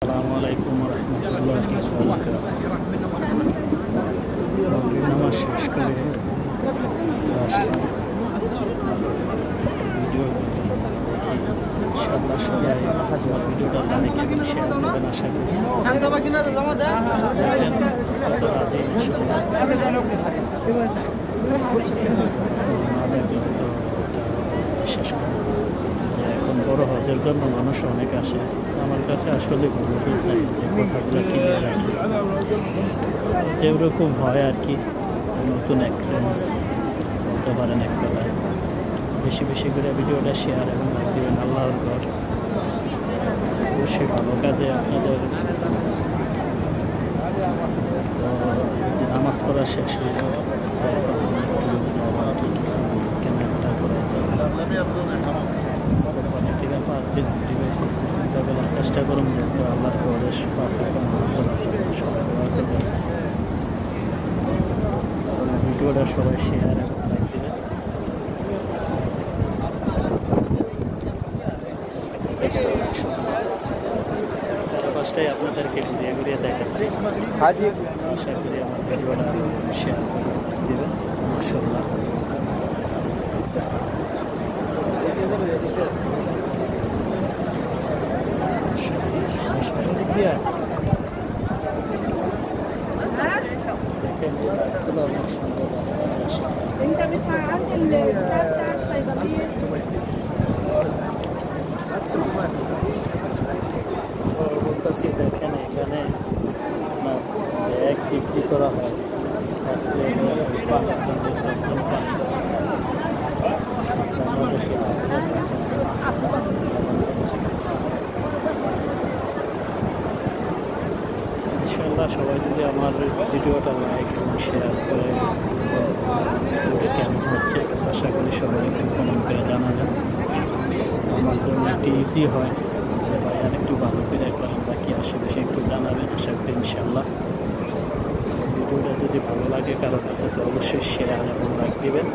আসসালামু আলাইকুম রহমতুল্লাহি নামাজ শেষ করে আসলাম। ভিডিও ইনশাআল্লাহ সবাই আমার ভিডিওটা লাইক এবং শেয়ার করবেন আশা করি। কত রাজি বিশেষ করে যে এখন বড় হজের জন্য মানুষ অনেক আসে। আমার কাছে আসলে ঠিক নাই যে কোথাটা ক্লিয়ার আসবে, যেরকম হয় আর কি। নতুন এক্সপিরিয়েন্স বলতে পারেন এক কথায়। বেশি বেশি করে ভিডিওটা শেয়ার এবং লাইক দেবেন। আল্লাহর ঘর অবশ্যই ভালো কাজে আপনাদের যে নামাজ পড়া শেষ হইল কেনাকাটা করা কোরবানি থেকে 5 দিন ছুটি পেয়েছি। চিন্তা করলাম চেষ্টা করুন যেহেতু আল্লাহর ঘরে 5 ওয়াক্ত নামাজ পড়ার জন্য সবাই দোয়া করবেন। ভিডিওটা সবাই শেয়ার এবং লাইক দেবেন। সাড়ে 5টায় আপনাদেরকে ঘুরিয়ে ঘুরিয়ে দেখাচ্ছি। আশা করি আমার ভিডিওটা শেয়ার করে দেবেন ইনশাআল্লাহ। انت مش عند البتاع بتاع الصيدليه বলতেছি দেখেন এখানে আপনার ব্যাগ বিক্রি করা হয়। ইনশাআল্লাহ সবাই যদি আমার ভিডিওটা লাইক এবং শেয়ার করে কেমন হচ্ছে আশা করি সবাই একটু কমেন্ট করে জানাবেন। আমার জন্য একটু ইজি হয় যে ভাই আর একটু ভালো করে করেন বা কি আশেপাশে একটু জানাবেন। আশা করি ইনশাআল্লাহ ভিডিওটা যদি ভালো লাগে কারো কাছে তো অবশ্যই শেয়ার এবং লাইক দেবেন।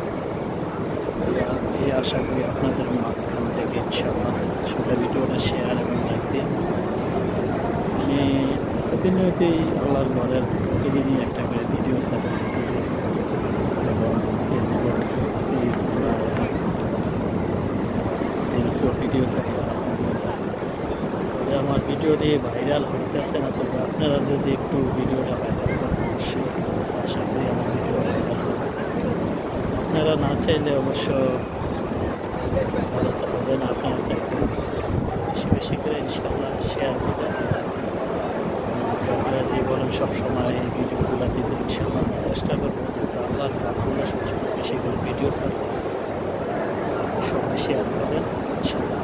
এই আশা করি আপনাদের মাঝখান থেকে ইনশাআল্লাহ সবাই ভিডিওটা শেয়ার এবং লাইক দিন। আমি প্রতিনিয়তই আল্লাহর ঘরের প্রতিদিনই একটা করে ভিডিও ছাড়ি এবং ফেসবুক পেজ রিলসও ভিডিও ছাড়ি। আমার ভিডিওটি ভাইরাল হইতেছে না, তবে আপনারা যদি একটু ভিডিওটা ভাইরাল করেন অবশ্যই আশা করি আমার ভিডিও ভাইরাল হবে। আপনারা না চাইলে অবশ্য ভালো তো হবে না, আপনারা চাইলে বেশি বেশি করে ইনশাআল্লাহ শেয়ার করবেন। আপনারা যে বলেন সবসময় এই ভিডিওগুলো দিতে ইনশাআল্লাহ আমি চেষ্টা করবো যেহেতু আল্লাহর সবসময় বেশি করে ভিডিও ছাড়বো। সবাই শেয়ার করবেন ইনশাআল্লাহ।